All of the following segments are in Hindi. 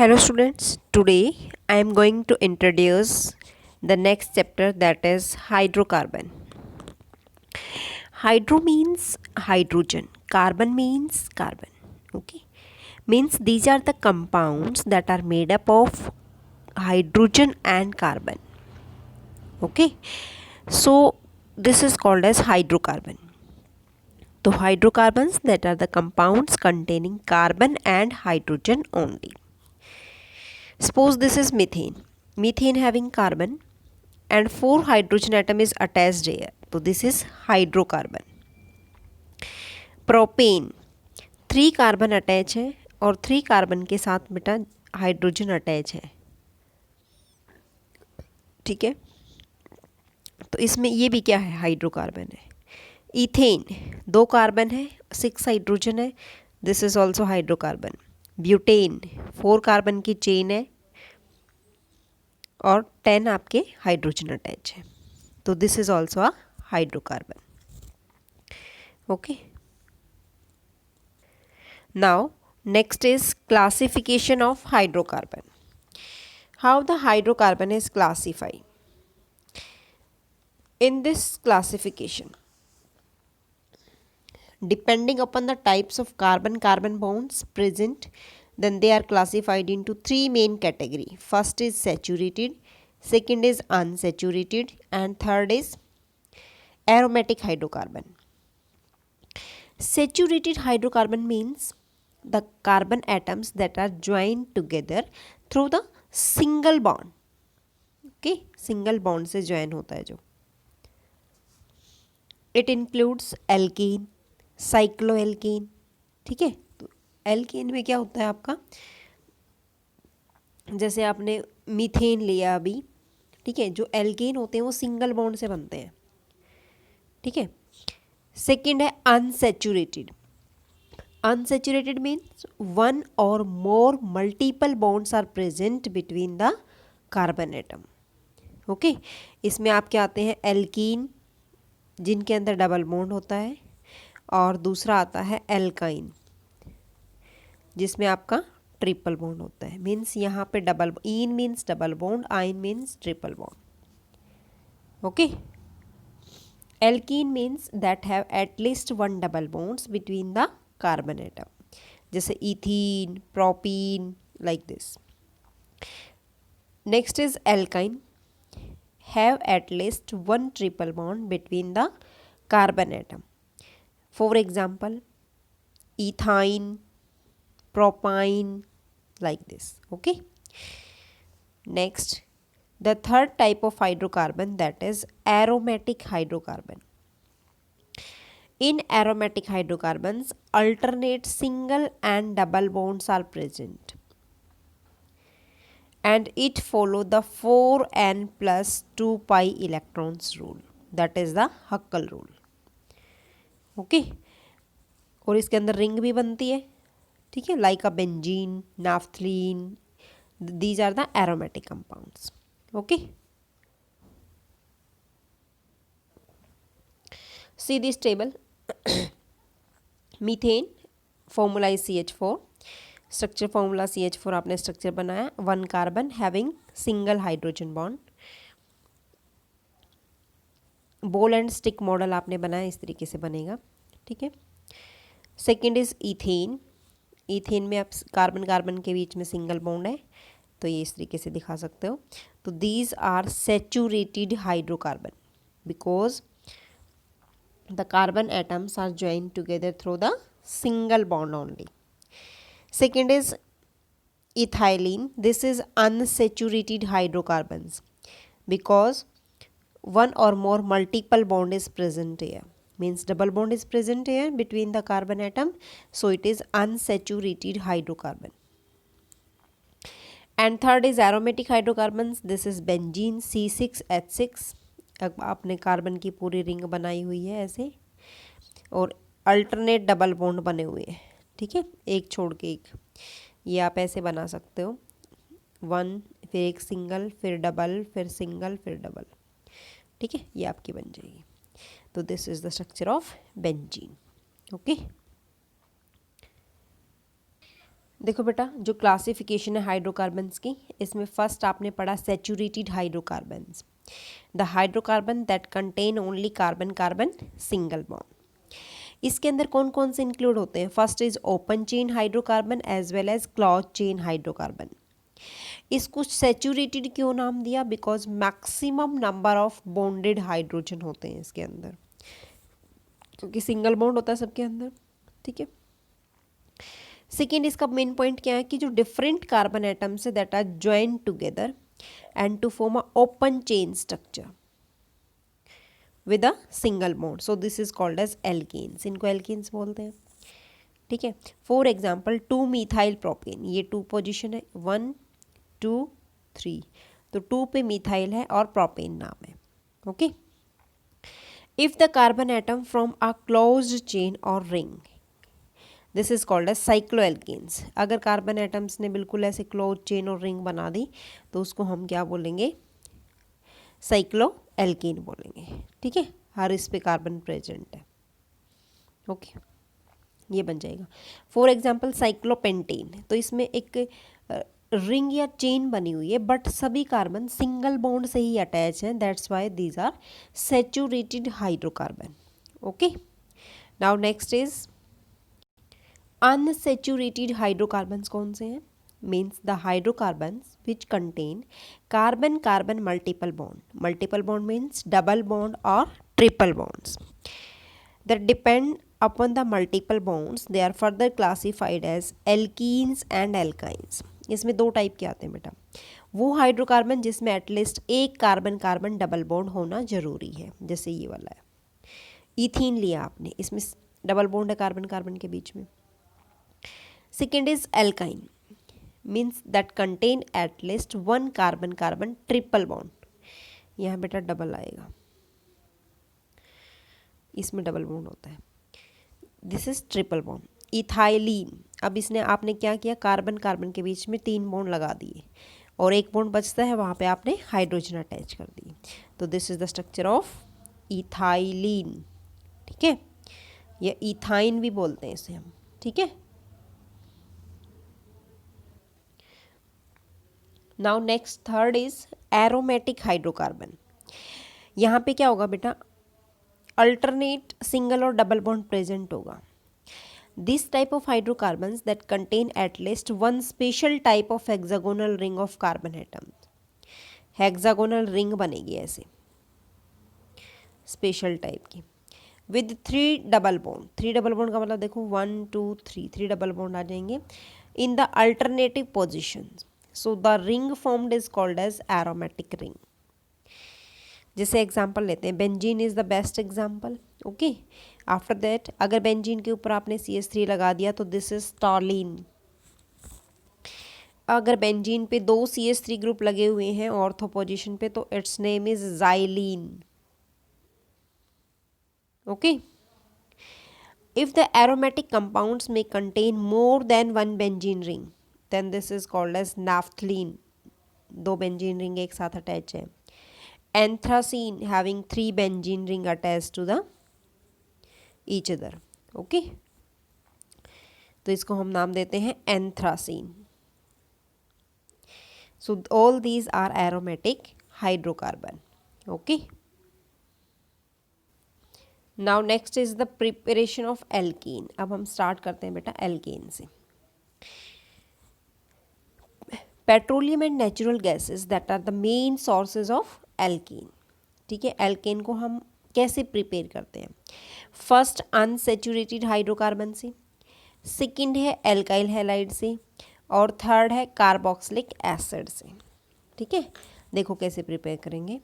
Hello students, today I am going to introduce the next chapter, that is hydrocarbon. Hydro means hydrogen, carbon means carbon. Okay, means these are the compounds that are made up of hydrogen and carbon. Okay, so this is called as hydrocarbon. So hydrocarbons, that are the compounds containing carbon and hydrogen only. Suppose this is methane. Methane having carbon and 4 hydrogen atom is attached here. So this is hydrocarbon. Propane, 3 carbon attach है और 3 कार्बन के साथ बेटा हाइड्रोजन अटैच है. ठीक है, तो इसमें ये भी क्या है, हाइड्रोकार्बन है. इथेन, 2 कार्बन है 6 हाइड्रोजन है, this is also hydrocarbon. Butane, 4 carbon की चेन है और 10 आपके हाइड्रोजन अटैच है. तो this is also a hydrocarbon. Okay, now next is classification of hydrocarbon. How the hydrocarbon is classified? In this classification, depending upon the types of carbon-carbon bonds present, then they are classified into 3 main category. First is saturated, second is unsaturated, and third is aromatic hydrocarbon. Saturated hydrocarbon means the carbon atoms that are joined together through the single bond. Okay, single bond से join होता है जो. It includes alkene, cycloalkene. ठीक है, तो एल्केन में क्या होता है आपका, जैसे आपने मीथेन लिया अभी. ठीक है, जो एल्केन होते हैं वो सिंगल बॉन्ड से बनते हैं. ठीक है. सेकेंड है unsaturated. Unsaturated means one or more multiple bonds are present between the carbon atom. Okay, इसमें आपके आते हैं एल्कीन जिनके अंदर डबल बॉन्ड होता है, और दूसरा आता है एल्काइन जिसमें आपका ट्रिपल बॉन्ड होता है. मीन्स यहाँ पे double, ene means double bond, yne means triple bond. Okay, alkene means that have at least one double bonds between the carbon atom, जैसे ethene, propene, like this. Next is alkyne, have at least one triple bond between the carbon atom. For example ethyne, propyne, like this. Okay, next, the third type of hydrocarbon, that is aromatic hydrocarbon. In aromatic hydrocarbons, alternate single and double bonds are present, and it follow the 4n plus 2 pi electrons rule, that is the Huckel rule. Okay, और इसके अंदर रिंग भी बनती है. ठीक है, like a benzene, naphthalene, these are the aromatic compounds. Okay, see this table. Methane formula is CH4, structure formula CH4 आपने स्ट्रक्चर बनाया, 1 carbon having single hydrogen bond. Ball and stick model आपने बनाया, इस तरीके से बनेगा. ठीक है. Second is ethane. इथेन में आप कार्बन कार्बन के बीच में सिंगल बॉन्ड है, तो ये इस तरीके से दिखा सकते हो. तो these are saturated hydrocarbon because the carbon atoms are joined together through the single bond only. Second is ethylene. This is unsaturated hydrocarbons because one or more multiple bond is present here, means double bond is present here between the carbon atom, so it is unsaturated hydrocarbon. And third is aromatic hydrocarbons. This is benzene, C6H6. अब आपने कार्बन की पूरी रिंग बनाई हुई है ऐसे, और अल्टरनेट डबल बॉन्ड बने हुए हैं. ठीक है, एक छोड़ के एक, ये आप ऐसे बना सकते हो, 1 फिर एक सिंगल, फिर डबल, फिर सिंगल, फिर डबल. ठीक है, ये आपकी बन जाएगी. तो this is the structure of benzene. Okay, देखो बेटा, जो क्लासिफिकेशन है हाइड्रोकार्बन्स की, इसमें फर्स्ट आपने पढ़ा saturated hydrocarbons, the hydrocarbon that contain only carbon carbon single bond. इसके अंदर कौन कौन से इंक्लूड होते हैं? First is open chain hydrocarbon as well as closed chain hydrocarbon. इसको सैचुरेटेड क्यों नाम दिया? Because maximum number of bonded hydrogen होते हैं इसके अंदर, क्योंकि सिंगल बॉन्ड होता है सबके अंदर, ठीक है। सेकेंड, इसका मेन पॉइंट क्या है कि जो डिफरेंट कार्बन एटम्स है that are join together and to form a open chain structure with a single bond, so this is called as alkanes, इनको एल्केन्स बोलते हैं, ठीक है। फॉर एग्जाम्पल 2 मिथाइल प्रोपेन, ये 2 पोजिशन है, 1 2 3, तो 2 पे मिथाइल है और प्रोपेन नाम है, okay. If the carbon atom from a closed chain और ring, this is called as cycloalkanes. अगर कार्बन एटम्स ने बिल्कुल ऐसे क्लोज चेन और रिंग बना दी तो उसको हम क्या बोलेंगे? साइक्लोएल्केन बोलेंगे, ठीक है। हर इस पे कार्बन प्रेजेंट है, ओके, ये बन जाएगा। फॉर एग्जाम्पल साइक्लोपेंटेन, तो इसमें एक रिंग या चेन बनी हुई है बट सभी कार्बन सिंगल बॉन्ड से ही अटैच हैं, that's why these are saturated hydrocarbon, okay. Now next is unsaturated hydrocarbons कौन से हैं? Means the hydrocarbons which contain carbon carbon multiple bond, multiple bond means double bond और triple bonds that depend upon the multiple bonds, they are further classified as alkenes and alkynes। इसमें 2 टाइप के आते हैं बेटा, वो हाइड्रोकार्बन जिसमें एटलीस्ट एक कार्बन कार्बन डबल बॉन्ड होना जरूरी है, जैसे ये वाला है, इथीन लिया आपने, इसमें डबल बॉन्ड है कार्बन कार्बन के बीच में। Second is alkyne, means that contain at least 1 carbon carbon triple bond, यहाँ बेटा डबल आएगा, इसमें डबल बॉन्ड होता है, this is triple bond. Ethylene, अब इसने आपने क्या किया? कार्बन कार्बन के बीच में 3 बॉन्ड लगा दिए और एक बॉन्ड बचता है, वहाँ पे आपने हाइड्रोजन अटैच कर दिए, तो this is the structure of ethylene, ठीक है, या इथाइन भी बोलते हैं इसे हम, ठीक है। Now next third is aromatic hydrocarbon. यहाँ पे क्या होगा बेटा? अल्टरनेट सिंगल और डबल बॉन्ड प्रेजेंट होगा। This type of hydrocarbons that contain at least 1 special type of hexagonal ring of carbon atom, hexagonal ring बनेगी ऐसे स्पेशल टाइप की, with 3 double bond, 3 double bond का मतलब देखो 1 2 3, 3 डबल बॉन्ड आ जाएंगे in the alternative position, so the ring formed is called as aromatic ring. जैसे एग्जाम्पल लेते हैं, benzene is the best example, okay. After that अगर बेंजीन के ऊपर आपने CH3 लगा दिया तो दिस इज टॉलिन। अगर बेंजीन पे 2 CH3 ग्रुप लगे हुए हैं ऑर्थो पोजीशन पे तो it's name is xylene, okay. If the aromatic compounds में contain more than 1 benzene ring then this is called as naphthalene, 2 benzene ring एक साथ अटैच है। anthracene having 3 benzene ring attached to the each other, okay, तो इसको हम नाम देते हैं anthracene। so all these are aromatic hydrocarbon, okay। now next is the preparation of alkene। अब हम स्टार्ट करते हैं बेटा एल्केन से। Petroleum and natural gases that are the main sources of alkane, ठीक है। एल्केन को हम कैसे प्रिपेयर करते हैं? फर्स्ट अनसैचुरेटेड हाइड्रोकार्बन से, सेकंड है एल्काइल हैलाइड से, और थर्ड है कार्बोक्सिलिक एसिड से, ठीक है। देखो कैसे प्रिपेयर करेंगे।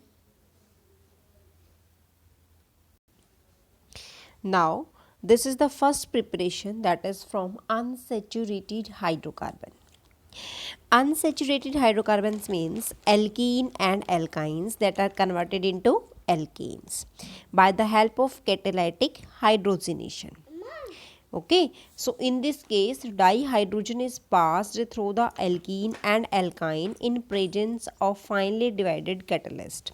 Now this is the first preparation that is from unsaturated hydrocarbon. Unsaturated hydrocarbons means alkene and alkynes that are converted into alkanes by the help of catalytic hydrogenation. Okay, so in this case dihydrogen is passed through the alkene and alkyne in presence of finely divided catalyst.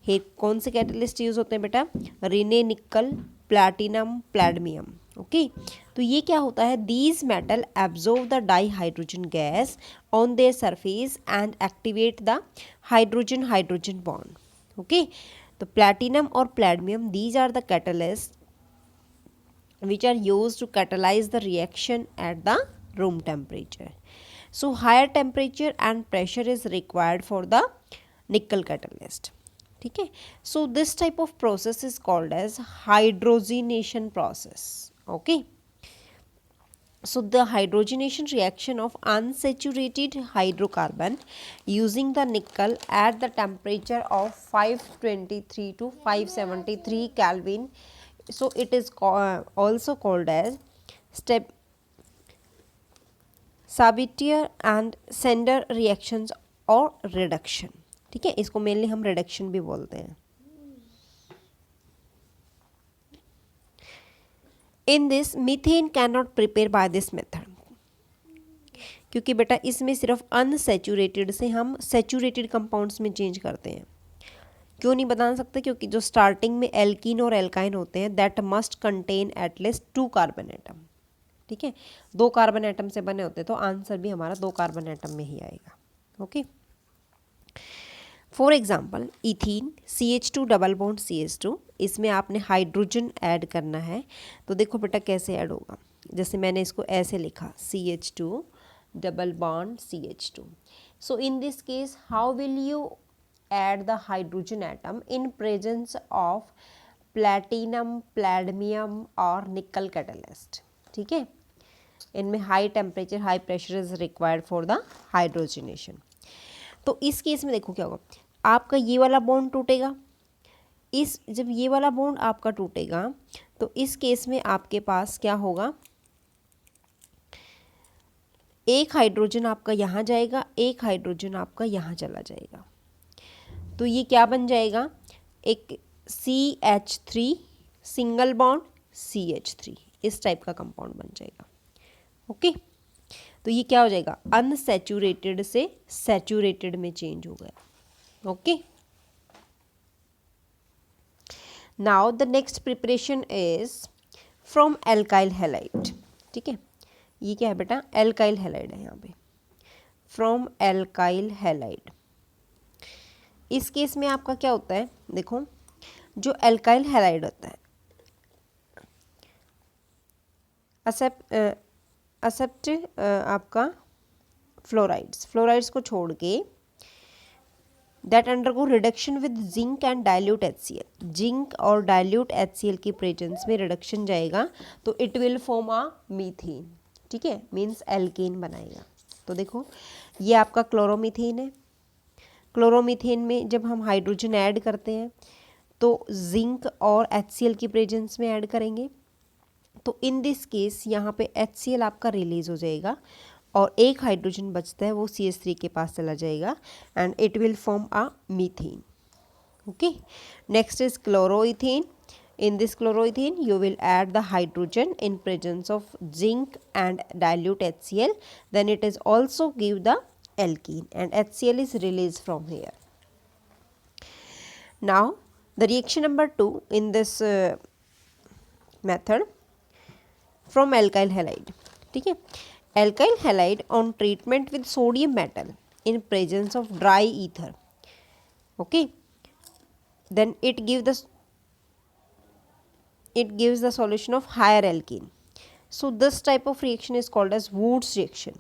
कौन से कैटलिस्ट यूज होते हैं बेटा? रिने निकल, प्लैटिनम, प्लैडमियम, ओके तो ये क्या होता है, these metal absorb the dihydrogen gas on their surface and activate the hydrogen hydrogen bond. Okay तो प्लैटिनम और palladium, these are the catalyst which are used to catalyze the reaction at the room temperature. So higher temperature and pressure is required for the nickel catalyst. ठीक है, so this type of process is called as hydrogenation process. Okay, so the hydrogenation reaction of unsaturated hydrocarbon using the nickel at the temperature of 523 to 573 Kelvin, so it is also called as step Sabatier and Sender reactions or reduction. ठीक है, इसको मेनली हम रिडक्शन भी बोलते हैं. In this methane can not prepare by this method, क्योंकि बेटा इसमें सिर्फ अनसेचुरेटेड से हम सेचुरेटेड कंपाउंड्स में चेंज करते हैं. क्यों नहीं बता सकते, क्योंकि जो स्टार्टिंग में एल्कीन और एल्काइन होते हैं that must contain at least 2 carbon atom. ठीक है, 2 कार्बन एटम से बने होते हैं, तो आंसर भी हमारा 2 कार्बन एटम में ही आएगा. Okay, for example ethene CH2 double bond CH2, इसमें आपने हाइड्रोजन ऐड करना है. तो देखो बेटा कैसे ऐड होगा, जैसे मैंने इसको ऐसे लिखा CH2 double bond CH2. So in this case how will you add the hydrogen atom in presence of platinum, palladium और nickel catalyst. ठीक है, इनमें high temperature high pressure is required for the hydrogenation. तो इस केस में देखो क्या होगा, आपका ये वाला बॉन्ड टूटेगा. जब ये वाला बॉन्ड आपका टूटेगा तो इस केस में आपके पास क्या होगा, एक हाइड्रोजन आपका यहाँ जाएगा, एक हाइड्रोजन आपका यहाँ चला जाएगा. तो ये क्या बन जाएगा, एक CH3 सिंगल बॉन्ड CH3, इस टाइप का कंपाउंड बन जाएगा. ओके, तो ये क्या हो जाएगा, अनसैचुरेटेड से सैचुरेटेड में चेंज हो गया. Okay, now the next preparation is from alkyl halide. ठीक है, ये क्या है बेटा, एल्काइल हैलाइड है यहाँ पे, फ्रॉम एल्काइल हैलाइड. इस केस में आपका क्या होता है, देखो जो एल्काइल हैलाइड होता है एक्सेप्ट आपका फ्लोराइड्स को छोड़ के that undergo reduction with zinc and dilute HCl. Zinc और डाइल्यूट HCl की प्रेजेंस में रिडक्शन जाएगा तो it will form a methane. ठीक है, मीन्स एल्केन बनाएगा. तो देखो ये आपका क्लोरोमीथेन है. क्लोरोमीथेन में जब हम हाइड्रोजन ऐड करते हैं तो जिंक और HCl की प्रेजेंस में ऐड करेंगे. तो इन दिस केस यहाँ पे HCl आपका रिलीज हो जाएगा और एक हाइड्रोजन बचता है वो CH3 के पास चला जाएगा and it will form a methane. Okay, next is chloroethane. In this chloroethane you will add the hydrogen in presence of zinc and dilute HCl, then it is also give the alkene and HCl is released from here. Now the reaction number 2 in this method from alkyl halide. ठीक है, alkyl halide on treatment with sodium metal in presence of dry ether. Okay, then it gives the solution of higher alkene. So this type of reaction is called as Woods reaction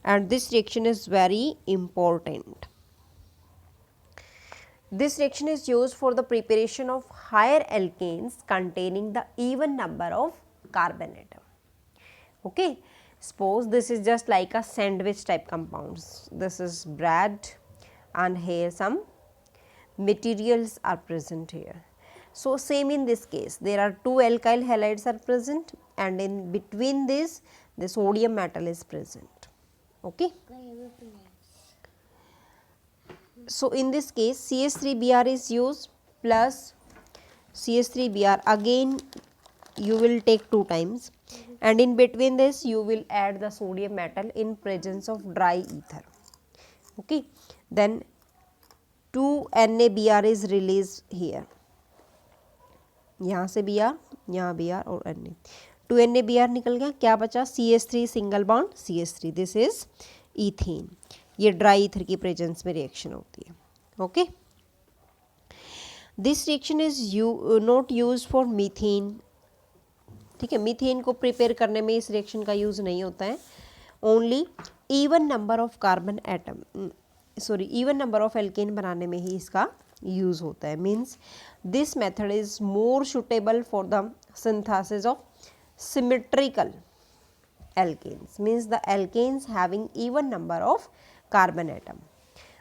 and this reaction is very important. This reaction is used for the preparation of higher alkanes containing the even number of carbon atom. Okay, suppose this is just like a sandwich type compounds. This is bread and here some materials are present here. So same in this case, there are 2 alkyl halides are present and in between this the sodium metal is present. Okay, so in this case CH3Br is used plus CH3Br again you will take 2 times and in between this you will add the sodium metal in presence of dry ether. Okay, then 2 NaBr is released here, यहाँ से Br, यहाँ Br और Na. 2NaBr निकल गया, क्या बचा, CH3 single bond CH3, this is ethane. ये ड्राई ईथर की प्रेजेंस में रिएक्शन होती है। Okay, this reaction is not use for methane. ठीक है, मीथेन को प्रिपेयर करने में इस रिएक्शन का यूज नहीं होता है। Only even number of carbon atom, sorry even number of alkene बनाने में ही इसका यूज होता है। Means this method is more suitable for the synthesis of symmetrical alkanes, means the alkanes having even number of carbon atom.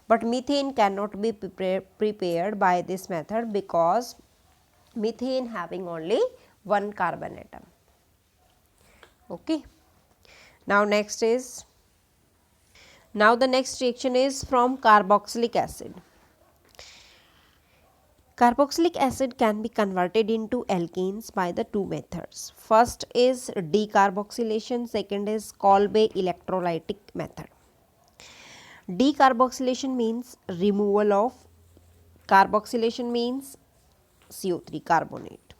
But methane cannot be prepared by this method because methane having only one carbon atom. Okay. Now next is, now the next reaction is from carboxylic acid. Carboxylic acid can be converted into alkanes by the two methods. First is decarboxylation, second is Kolbe electrolytic method. Decarboxylation means removal of, carboxylation means CO3 carbonate.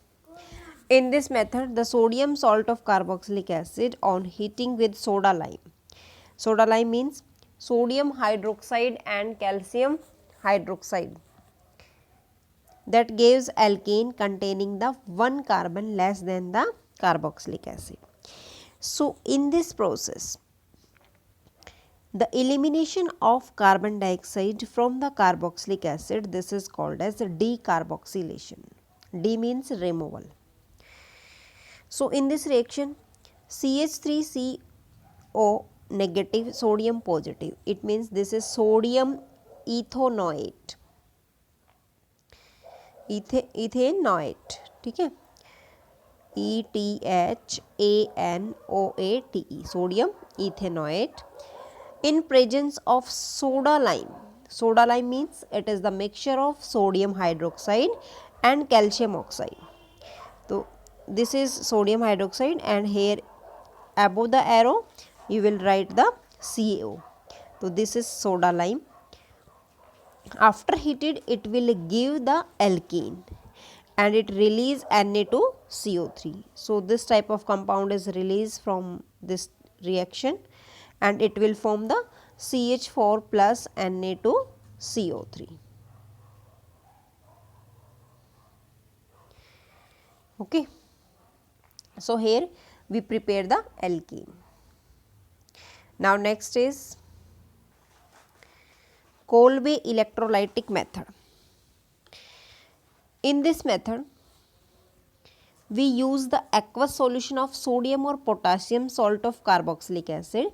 In this method, the sodium salt of carboxylic acid on heating with soda lime means sodium hydroxide and calcium hydroxide, that gives alkane containing the one carbon less than the carboxylic acid. So in this process, the elimination of carbon dioxide from the carboxylic acid, this is called as decarboxylation. D means removal. So in this reaction, CH3CO negative, sodium positive, it means this is sodium ethanoate, ethanoate, ठीक है, ETHANOATE, sodium ethanoate, in presence of soda lime. Soda lime means it is the mixture of sodium hydroxide and calcium oxide. So this is sodium hydroxide and here above the arrow you will write the CaO. So this is soda lime. After heated, it will give the alkane and it release Na2CO3. So this type of compound is released from this reaction and it will form the CH4 plus Na2CO3. Okay. So here we prepare the alkene. Now next is Kolbe electrolytic method. In this method, we use the aqueous solution of sodium or potassium salt of carboxylic acid.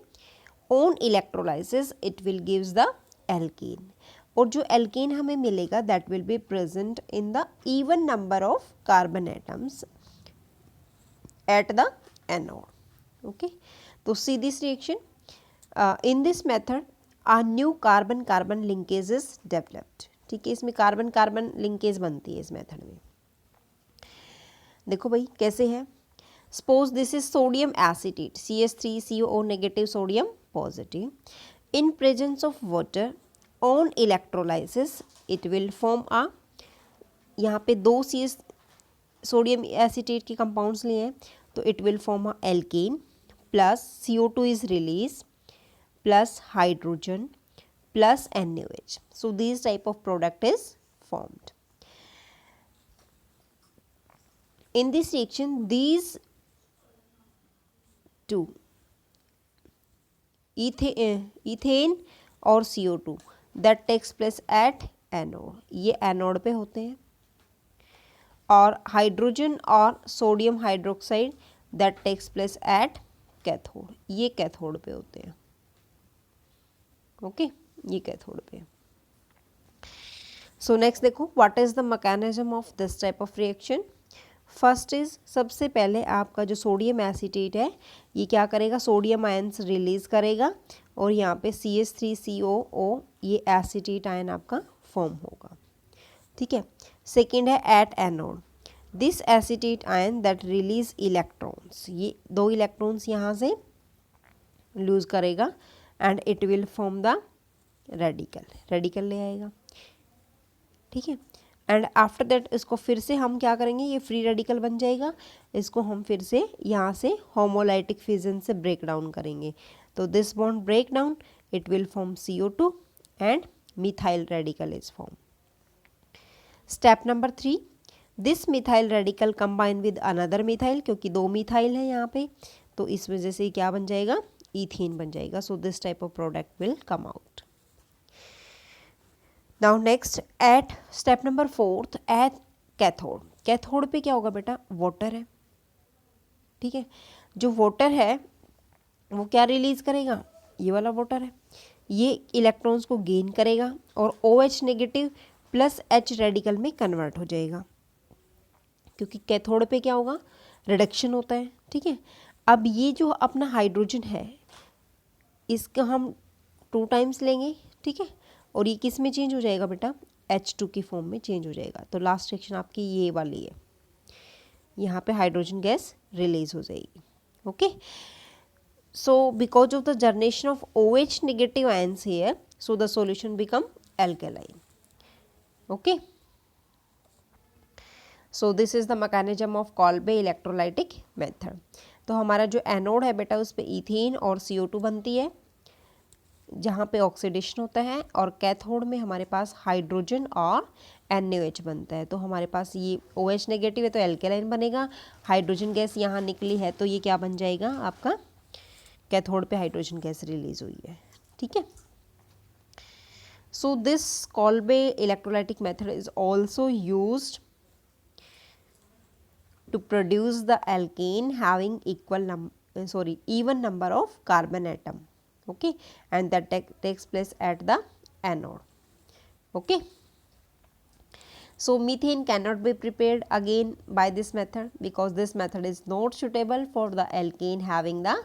On electrolysis, it will gives the alkene. और जो alkene हमें मिलेगा that will be present in the even number of carbon atoms at the anode. Okay. So see this reaction. In this method, a new carbon-carbon linkage is developed. ठीक है, इसमें कार्बन कार्बन लिंकेज बनती है इस मेथड में। देखो भाई कैसे है, suppose this is sodium acetate CH3CO negative sodium positive, in presence of water on electrolysis it will form a, यहाँ पे दो CH सोडियम एसीटेट के कंपाउंड्स लिए हैं तो it will form a alkane plus CO2 is release plus hydrogen plus NaOH. So these type of product is formed. In this reaction, these two ethane और CO2 that takes place at anode, ये एनोड पे होते हैं, और हाइड्रोजन और sodium hydroxide that takes place at cathode, ये कैथोड पे होते हैं। ओके, ये कैथोड पे। सो नेक्स्ट देखो what is the mechanism of this type of reaction. First is, सबसे पहले आपका जो सोडियम एसीटेट है ये क्या करेगा, सोडियम आयंस रिलीज करेगा और यहाँ पे CH3COO ये एसीटेट आयन आपका फॉर्म होगा। ठीक है, सेकेंड है at anode, this acetate ion that release electrons, ये दो इलेक्ट्रॉन्स यहाँ से लूज करेगा and it will form the radical, radical ले आएगा। ठीक है, एंड आफ्टर दैट इसको फिर से हम क्या करेंगे, ये फ्री रेडिकल बन जाएगा, इसको हम फिर से यहाँ से होमोलाइटिक फिजन से ब्रेक डाउन करेंगे। तो this bond break down, it will form CO2 and methyl radical is form. Step number 3, this methyl radical combine with another methyl, क्योंकि 2 मिथाइल है यहाँ पे, तो इस वजह से क्या बन जाएगा, ईथीन बन जाएगा। So this type of product will come out. Now next at step number 4 at cathode. Cathode पे क्या होगा बेटा, वाटर है, ठीक है। जो वाटर है वो क्या रिलीज करेगा, ये वाला वाटर है, ये इलेक्ट्रॉन्स को गेन करेगा और OH negative plus H radical में कन्वर्ट हो जाएगा, क्योंकि कैथोड पे क्या होगा, रिडक्शन होता है, ठीक है। अब ये जो अपना हाइड्रोजन है इसका हम 2 टाइम्स लेंगे, ठीक है, और ये किस में चेंज हो जाएगा बेटा, H2 की फॉर्म में चेंज हो जाएगा। तो लास्ट रिएक्शन आपकी ये वाली है, यहाँ पे हाइड्रोजन गैस रिलीज हो जाएगी। Okay, so because of the generation of OH negative ions here, so the solution become alkaline. Okay, so this is the mechanism of Kolbe electrolytic method. तो हमारा जो एनोड है बेटा उस पर इथेन और CO2 बनती है जहाँ पे ऑक्सीडेशन होता है, और कैथोड में हमारे पास हाइड्रोजन और NaOH बनता है। तो हमारे पास ये OH नेगेटिव है तो एल्केलाइन बनेगा, हाइड्रोजन गैस यहाँ निकली है तो ये क्या बन जाएगा आपका, कैथोड पे हाइड्रोजन गैस रिलीज हुई है, ठीक है। So this Kolbe electrolytic method is also used to produce the alkane having even number of carbon atom, okay, and that takes place at the anode. Okay, so methane cannot be prepared again by this method because this method is not suitable for the alkane having the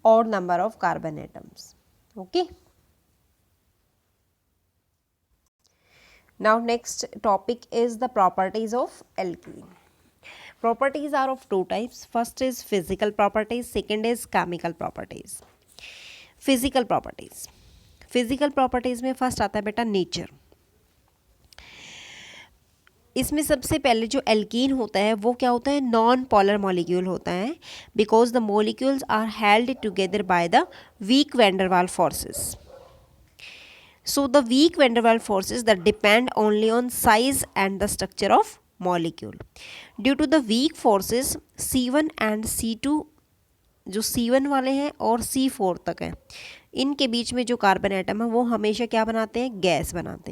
odd number of carbon atoms. Okay, now next topic is the properties of alkene. Properties are of 2 types. First is physical properties, second is chemical properties. Physical properties. Physical properties में फर्स्ट आता है बेटा नेचर। इसमें सबसे पहले जो एल्कीन होता है वो क्या होता है, नॉन पोलर मॉलिक्यूल होता है, because the molecules are held together by the weak van der Waals forces. So the weak van der Waals forces that depend only on size and the structure of molecule. Due to the weak forces C1 and C2, जो C1 वाले हैं और C4 तक हैं, इनके बीच में जो कार्बन एटम है वो हमेशा क्या बनाते हैं, गैस बनाते हैं।